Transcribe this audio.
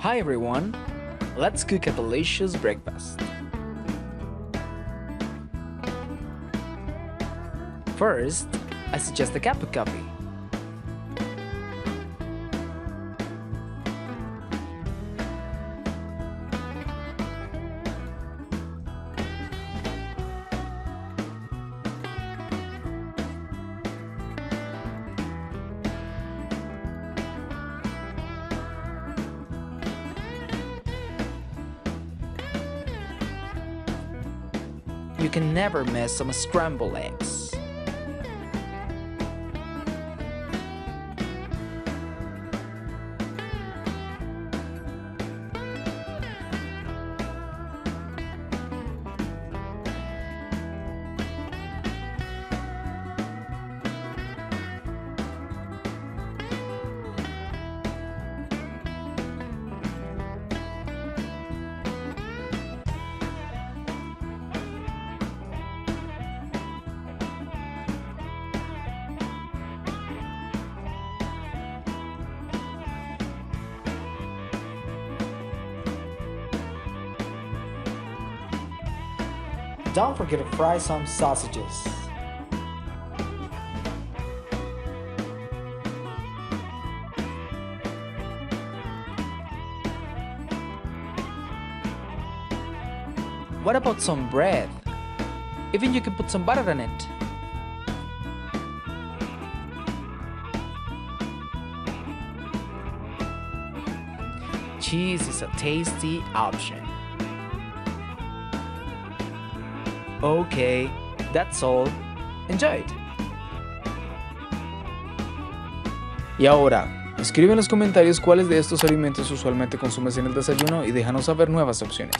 Hi everyone, let's cook a delicious breakfast. First, I suggest a cup of coffee. You can never miss some scrambled eggs. Don't forget to fry some sausages. What about some bread? Even you can put some butter on it. Cheese is a tasty option. Okay, that's all. Enjoy it. Y ahora, escribe en los comentarios cuáles de estos alimentos usualmente consumes en el desayuno y déjanos saber nuevas opciones.